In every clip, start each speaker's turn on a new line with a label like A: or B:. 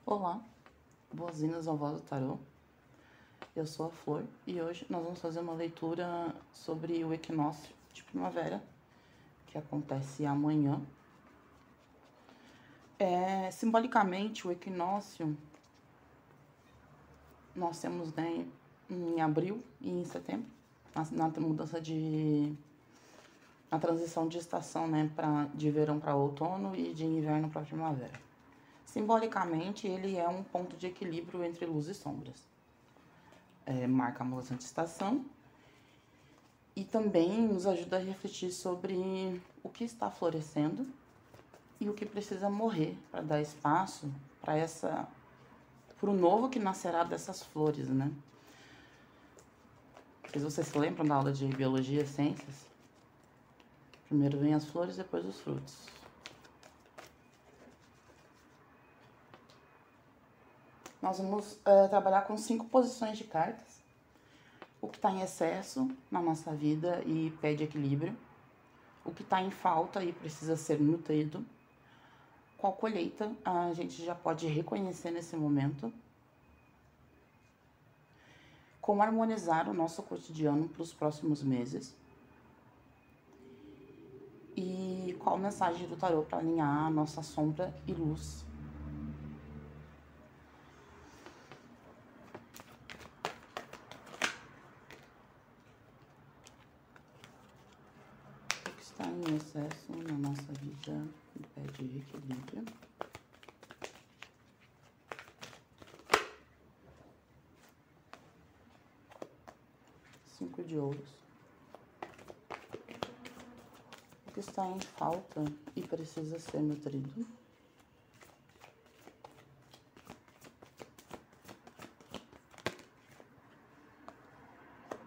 A: Olá, boas-vindas ao Voz do Tarô. Eu sou a Flor e hoje nós vamos fazer uma leitura sobre o equinócio de primavera, que acontece amanhã. Simbolicamente, o equinócio nós temos, né, em abril e em setembro, na mudança na transição de estação, né, de verão para outono e de inverno para primavera. Simbolicamente, ele é um ponto de equilíbrio entre luz e sombras. Marca a mudança de estação e também nos ajuda a refletir sobre o que está florescendo e o que precisa morrer para dar espaço para o novo que nascerá dessas flores, né? Vocês se lembram da aula de biologia e ciências? Primeiro vem as flores, depois os frutos. Nós vamos trabalhar com 5 posições de cartas. O que está em excesso na nossa vida e pede equilíbrio. O que está em falta e precisa ser nutrido. Qual colheita a gente já pode reconhecer nesse momento. Como harmonizar o nosso cotidiano para os próximos meses. E qual mensagem do tarô para alinhar a nossa sombra e luz. O que está em excesso na nossa vida e pede equilíbrio. Cinco de ouros. O que está em falta e precisa ser nutrido.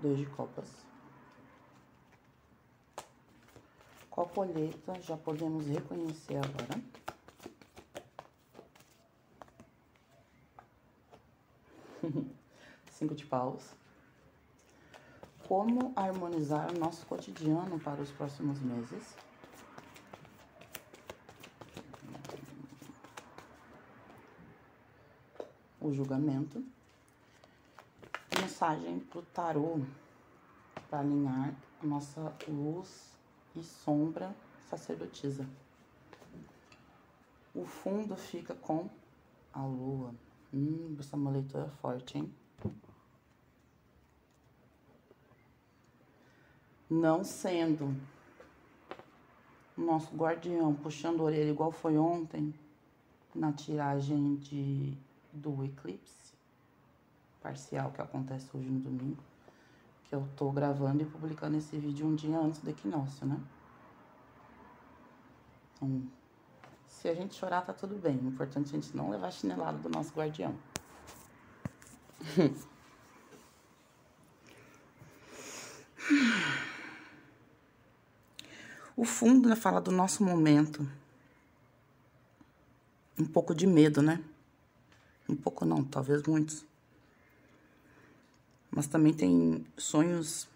A: Dois de copas. Qual colheita já podemos reconhecer agora? Cinco de paus. Como harmonizar o nosso cotidiano para os próximos meses? O julgamento. Mensagem para o tarô para alinhar a nossa luz e sombra sacerdotisa. O fundo fica com a lua. Essa é uma leitura forte, hein? Não sendo o nosso guardião puxando a orelha igual foi ontem na tiragem do eclipse parcial que acontece hoje no domingo, que eu tô gravando e publicando esse vídeo um dia antes do equinócio, né? Então, se a gente chorar, tá tudo bem. O importante é a gente não levar a chinelada do nosso guardião. O fundo, né, fala do nosso momento. Um pouco de medo, né? Um pouco não, talvez muitos. Mas também tem sonhos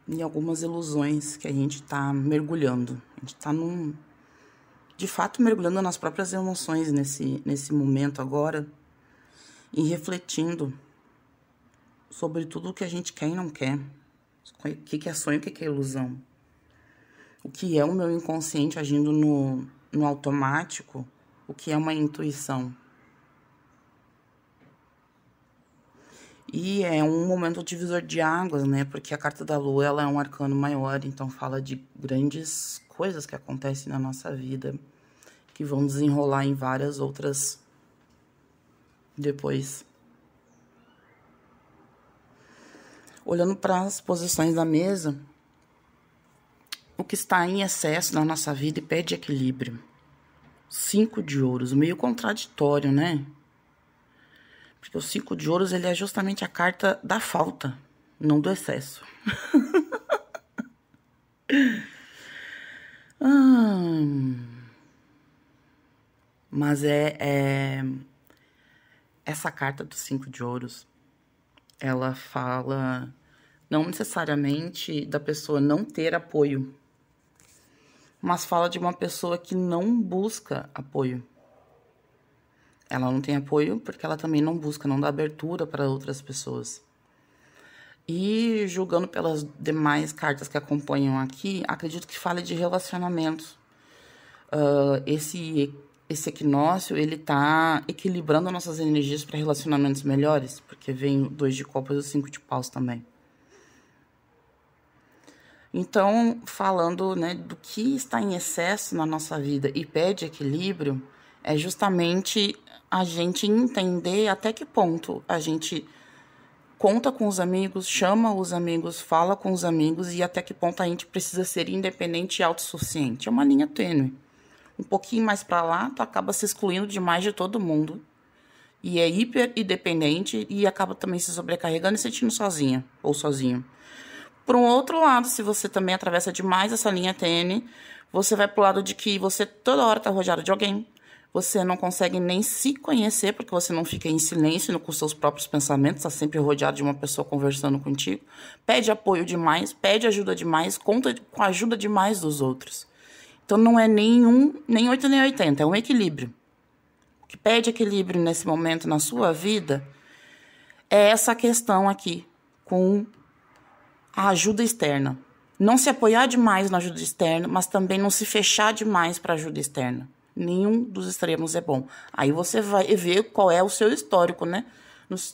A: e algumas ilusões que a gente tá mergulhando. A gente tá de fato, mergulhando nas próprias emoções nesse momento agora. E refletindo sobre tudo o que a gente quer e não quer. O que é sonho, o que é ilusão. O que é o meu inconsciente agindo no automático. O que é uma intuição. E é um momento divisor de águas, né? Porque a carta da lua, ela é um arcano maior, então fala de grandes coisas que acontecem na nossa vida, que vão desenrolar em várias outras depois. Olhando para as posições da mesa, o que está em excesso na nossa vida e pede equilíbrio. 5 de ouros, meio contraditório, né? Porque o 5 de ouros, ele é justamente a carta da falta, não do excesso. Mas essa carta do 5 de ouros, ela fala não necessariamente da pessoa não ter apoio, mas fala de uma pessoa que não busca apoio. Ela não tem apoio porque ela também não busca, não dá abertura para outras pessoas. E julgando pelas demais cartas que acompanham aqui, acredito que fale de relacionamentos. Esse equinócio, ele tá equilibrando nossas energias para relacionamentos melhores, porque vem o 2 de copas e o 5 de paus também. Então, falando, né, do que está em excesso na nossa vida e pede equilíbrio, é justamente a gente entender até que ponto a gente conta com os amigos, chama os amigos, fala com os amigos e até que ponto a gente precisa ser independente e autossuficiente. É uma linha tênue. Um pouquinho mais para lá, tu acaba se excluindo demais de todo mundo. E é hiper independente e acaba também se sobrecarregando e se sentindo sozinha ou sozinho. Por um outro lado, se você também atravessa demais essa linha tênue, você vai pro lado de que você toda hora tá rodeado de alguém. Você não consegue nem se conhecer, porque você não fica em silêncio com seus próprios pensamentos, tá sempre rodeado de uma pessoa conversando contigo. Pede apoio demais, pede ajuda demais, conta com a ajuda demais dos outros. Então não é nem 8 nem 80, é um equilíbrio. O que pede equilíbrio nesse momento na sua vida é essa questão aqui, com a ajuda externa. Não se apoiar demais na ajuda externa, mas também não se fechar demais para ajuda externa. Nenhum dos extremos é bom. Aí você vai ver qual é o seu histórico, né?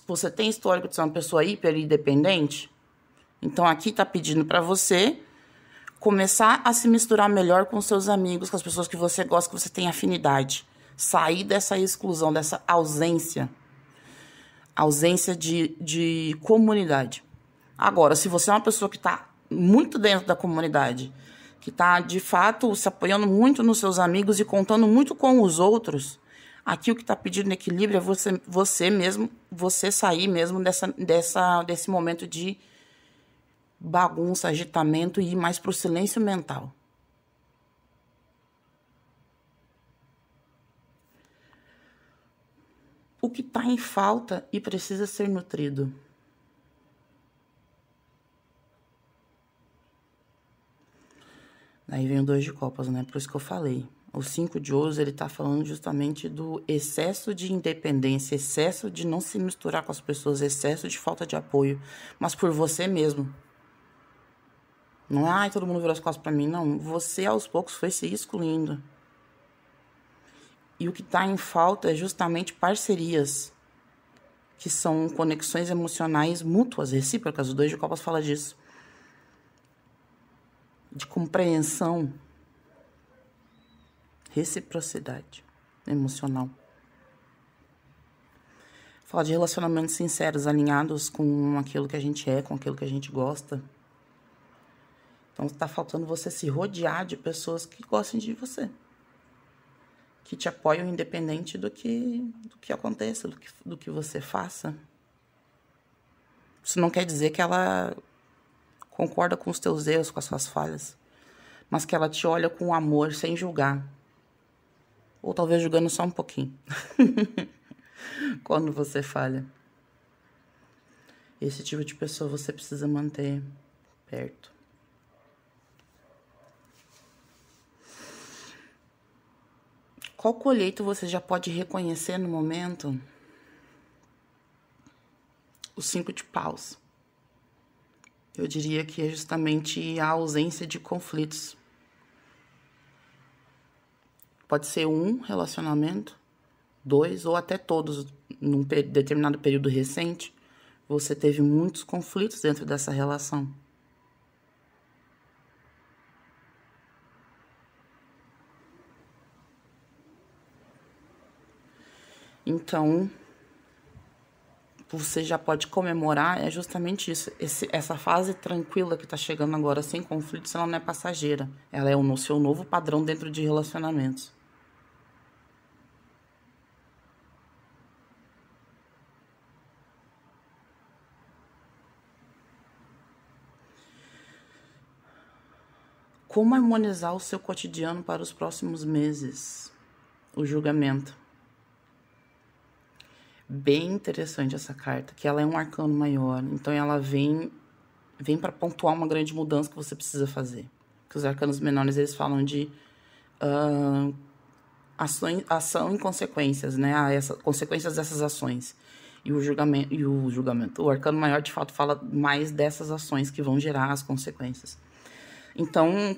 A: Você tem histórico de ser uma pessoa hiper independente? Então aqui tá pedindo para você começar a se misturar melhor com seus amigos, com as pessoas que você gosta, que você tem afinidade. Sair dessa exclusão, dessa ausência de comunidade. Agora, se você é uma pessoa que está muito dentro da comunidade, que está, de fato, se apoiando muito nos seus amigos e contando muito com os outros, aqui o que está pedindo equilíbrio é você mesmo, você sair mesmo desse momento de bagunça, agitamento e ir mais para o silêncio mental. O que está em falta e precisa ser nutrido? Aí vem o 2 de copas, né? Por isso que eu falei. O 5 de ouros, ele tá falando justamente do excesso de independência, excesso de não se misturar com as pessoas, excesso de falta de apoio, mas por você mesmo. Não é, ai, todo mundo virou as costas pra mim. Não, você aos poucos foi se excluindo. E o que tá em falta é justamente parcerias, que são conexões emocionais mútuas, recíprocas. O 2 de copas fala disso. De compreensão, reciprocidade emocional. Fala de relacionamentos sinceros, alinhados com aquilo que a gente é, com aquilo que a gente gosta. Então, está faltando você se rodear de pessoas que gostem de você. Que te apoiam independente do que aconteça, do que você faça. Isso não quer dizer que ela concorda com os teus erros, com as suas falhas, mas que ela te olha com amor, sem julgar. Ou talvez julgando só um pouquinho. Quando você falha. Esse tipo de pessoa você precisa manter perto. Qual colheita você já pode reconhecer no momento? O 5 de paus. Eu diria que é justamente a ausência de conflitos. Pode ser um relacionamento, 2 ou até todos, num determinado período recente, você teve muitos conflitos dentro dessa relação. Então, você já pode comemorar, é justamente isso. Essa fase tranquila que tá chegando agora, sem conflitos, ela não é passageira. Ela é o seu novo padrão dentro de relacionamentos. Como harmonizar o seu cotidiano para os próximos meses? O julgamento. Bem interessante essa carta, que ela é um arcano maior. Então ela vem para pontuar uma grande mudança que você precisa fazer. Que os arcanos menores, eles falam de ação e consequências, né? Consequências dessas ações. E o julgamento. O arcano maior, de fato, fala mais dessas ações que vão gerar as consequências. Então,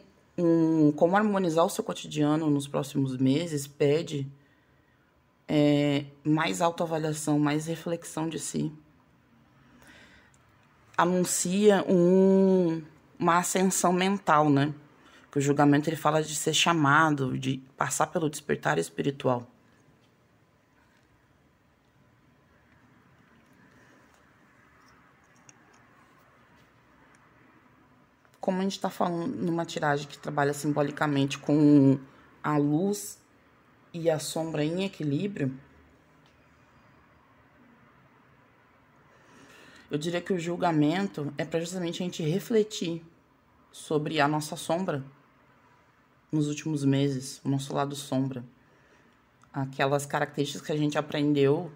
A: como harmonizar o seu cotidiano nos próximos meses pede mais autoavaliação, mais reflexão de si. Anuncia uma ascensão mental, né? Que o julgamento ele fala de ser chamado, de passar pelo despertar espiritual. Como a gente está falando numa tiragem que trabalha simbolicamente com a luz e a sombra em equilíbrio, eu diria que o julgamento é para justamente a gente refletir sobre a nossa sombra nos últimos meses, o nosso lado sombra. Aquelas características que a gente aprendeu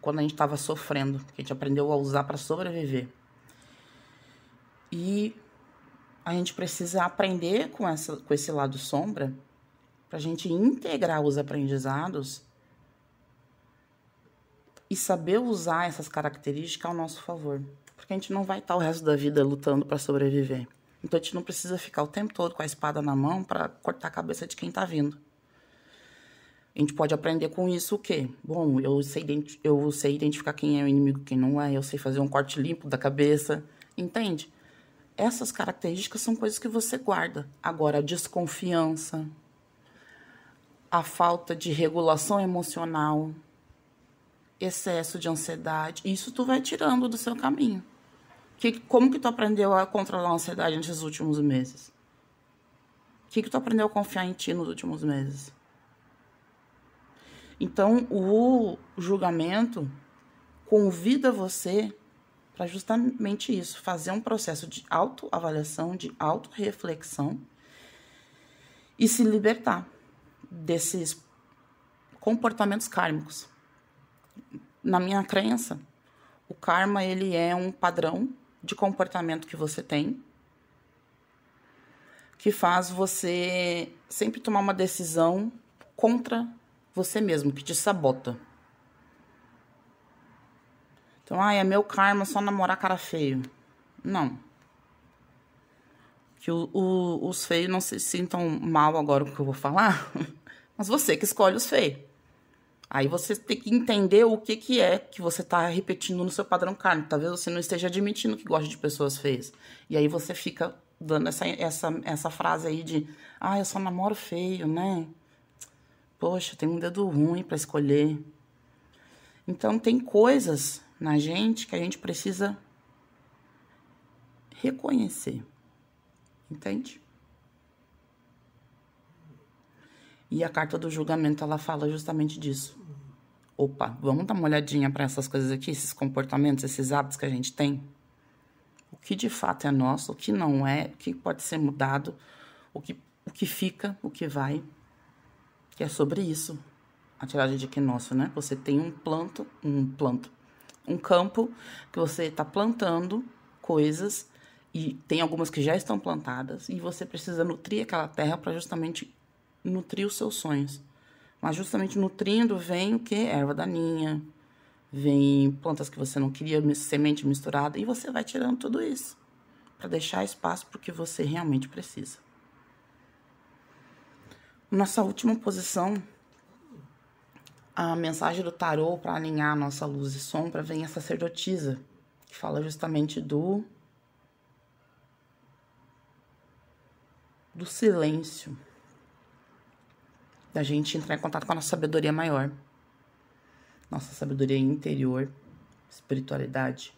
A: quando a gente estava sofrendo, que a gente aprendeu a usar para sobreviver. E a gente precisa aprender com esse lado sombra para a gente integrar os aprendizados e saber usar essas características ao nosso favor. Porque a gente não vai estar o resto da vida lutando para sobreviver. Então a gente não precisa ficar o tempo todo com a espada na mão para cortar a cabeça de quem está vindo. A gente pode aprender com isso o quê? Bom, eu sei identificar quem é o inimigo e quem não é, eu sei fazer um corte limpo da cabeça, entende? Essas características são coisas que você guarda. Agora, a desconfiança, a falta de regulação emocional, excesso de ansiedade, isso tu vai tirando do seu caminho. Como que tu aprendeu a controlar a ansiedade nesses últimos meses? O que tu aprendeu a confiar em ti nos últimos meses? Então, o julgamento convida você para justamente isso, fazer um processo de autoavaliação, de autorreflexão e se libertar desses comportamentos kármicos. Na minha crença, o karma ele é um padrão de comportamento que você tem que faz você sempre tomar uma decisão contra você mesmo, que te sabota. Então, é meu karma só namorar cara feio. Não. Que os feios não se sintam mal agora com o que eu vou falar, mas você que escolhe os feios. Aí você tem que entender o que é que você tá repetindo no seu padrão kármico. Talvez você não esteja admitindo que gosta de pessoas feias. E aí você fica dando essa frase aí de eu só namoro feio, né? Poxa, tem um dedo ruim pra escolher. Então tem coisas na gente que a gente precisa reconhecer. Entende? E a carta do julgamento, ela fala justamente disso. Opa, vamos dar uma olhadinha para essas coisas aqui, esses comportamentos, esses hábitos que a gente tem? O que de fato é nosso, o que não é, o que pode ser mudado, o que fica, o que vai. Que é sobre isso, a tiragem de equinócio, né? Você tem um campo que você está plantando coisas e tem algumas que já estão plantadas e você precisa nutrir aquela terra para justamente nutrir os seus sonhos. Mas justamente nutrindo vem o quê? Erva daninha, vem plantas que você não queria, semente misturada, e você vai tirando tudo isso para deixar espaço para o que você realmente precisa. Nossa última posição, a mensagem do tarô para alinhar a nossa luz e sombra vem a sacerdotisa, que fala justamente do silêncio, da gente entrar em contato com a nossa sabedoria maior, nossa sabedoria interior, espiritualidade.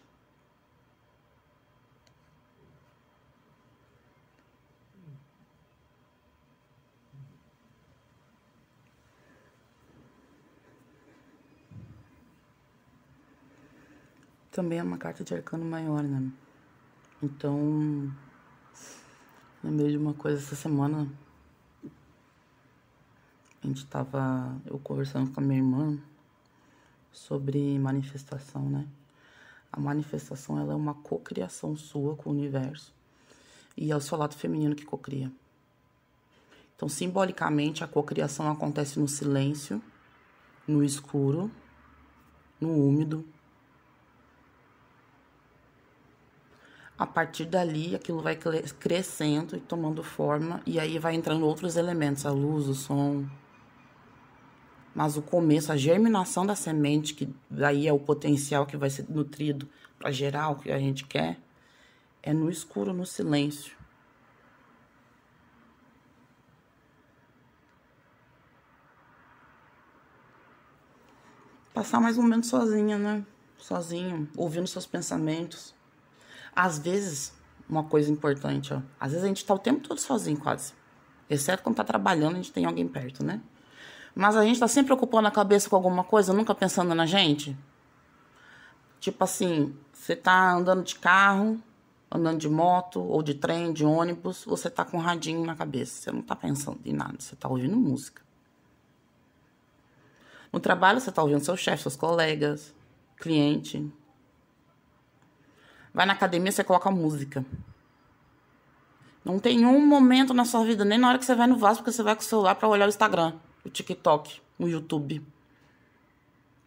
A: Também é uma carta de arcano maior, né? Então, lembrei de uma coisa essa semana. Eu conversando com a minha irmã sobre manifestação, né? A manifestação, ela é uma cocriação sua com o universo. E é o seu lado feminino que cocria. Então, simbolicamente, a cocriação acontece no silêncio, no escuro, no úmido. A partir dali, aquilo vai crescendo e tomando forma, e aí vai entrando outros elementos, a luz, o som. Mas o começo, a germinação da semente, que daí é o potencial que vai ser nutrido para gerar o que a gente quer, é no escuro, no silêncio. Passar mais um momento sozinha, né? Sozinho, ouvindo seus pensamentos. Às vezes, uma coisa importante, ó. Às vezes a gente tá o tempo todo sozinho, quase. Exceto quando tá trabalhando, a gente tem alguém perto, né? Mas a gente tá sempre ocupando a cabeça com alguma coisa, nunca pensando na gente. Tipo assim, você tá andando de carro, andando de moto, ou de trem, de ônibus, você tá com um radinho na cabeça. Você não tá pensando em nada, você tá ouvindo música. No trabalho, você tá ouvindo seu chefe, seus colegas, cliente. Vai na academia, você coloca música. Não tem um momento na sua vida, nem na hora que você vai no vaso, porque você vai com o celular pra olhar o Instagram, o TikTok, o YouTube.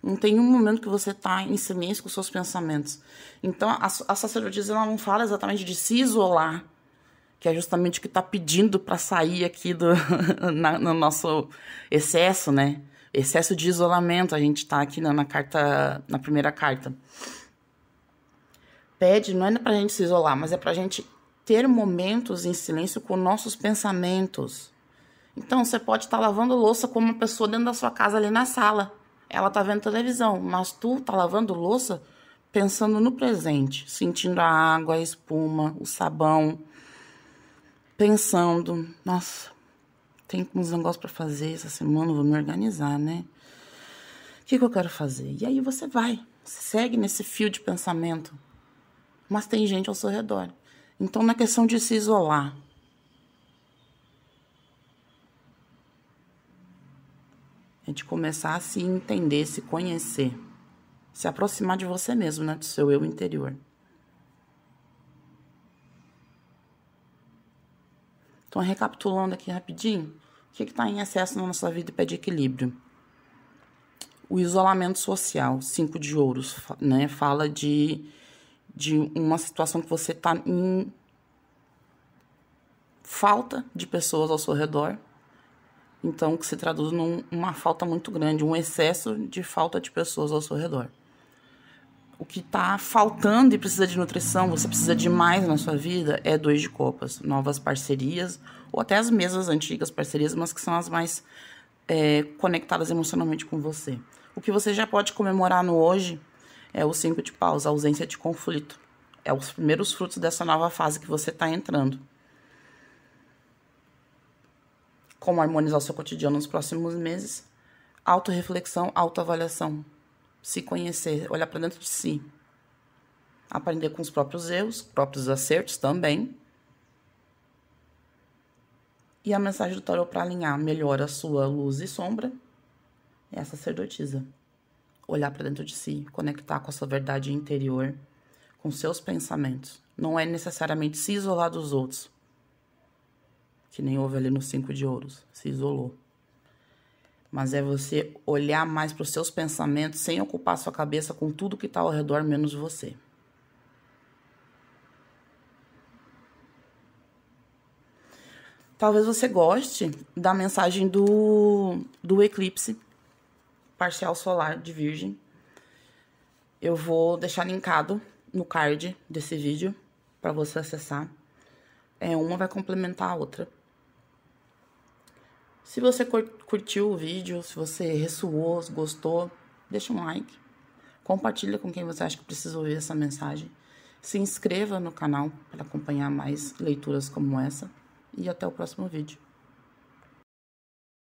A: Não tem um momento que você tá em silêncio com seus pensamentos. Então, a sacerdotisa, ela não fala exatamente de se isolar, que é justamente o que tá pedindo pra sair aqui no nosso excesso, né? Excesso de isolamento, a gente tá aqui na primeira carta. Pede, não é pra gente se isolar, mas é pra gente ter momentos em silêncio com nossos pensamentos. Então, você pode estar lavando louça com uma pessoa dentro da sua casa ali na sala. Ela tá vendo televisão, mas tu tá lavando louça pensando no presente, sentindo a água, a espuma, o sabão, pensando, nossa, tem uns negócios pra fazer essa semana, vou me organizar, né? O que eu quero fazer? E aí você segue nesse fio de pensamento. Mas tem gente ao seu redor. Então, não é questão de se isolar. É de começar a se entender, se conhecer. Se aproximar de você mesmo, né? Do seu eu interior. Então, recapitulando aqui rapidinho. O que está em excesso na nossa vida e pede equilíbrio? O isolamento social, 5 de ouros, né? Fala de uma situação que você está em falta de pessoas ao seu redor. Então, que se traduz numa falta muito grande, um excesso de falta de pessoas ao seu redor. O que está faltando e precisa de nutrição, você precisa de mais na sua vida, é 2 de copas. Novas parcerias, ou até as mesmas antigas parcerias, mas que são as mais conectadas emocionalmente com você. O que você já pode comemorar no hoje é o 5 de paus, a ausência de conflito. É os primeiros frutos dessa nova fase que você está entrando. Como harmonizar o seu cotidiano nos próximos meses? Autorreflexão, autoavaliação. Se conhecer, olhar para dentro de si. Aprender com os próprios erros, próprios acertos também. E a mensagem do tarô para alinhar melhor a sua luz e sombra é a sacerdotisa. Olhar para dentro de si, conectar com a sua verdade interior, com seus pensamentos. Não é necessariamente se isolar dos outros, que nem houve ali no 5 de ouros, se isolou. Mas é você olhar mais para os seus pensamentos sem ocupar sua cabeça com tudo que está ao redor, menos você. Talvez você goste da mensagem do eclipse parcial solar de Virgem. Eu vou deixar linkado no card desse vídeo para você acessar. Uma vai complementar a outra. Se você curtiu o vídeo, se você ressoou, se gostou, deixa um like. Compartilha com quem você acha que precisa ouvir essa mensagem. Se inscreva no canal para acompanhar mais leituras como essa. E até o próximo vídeo.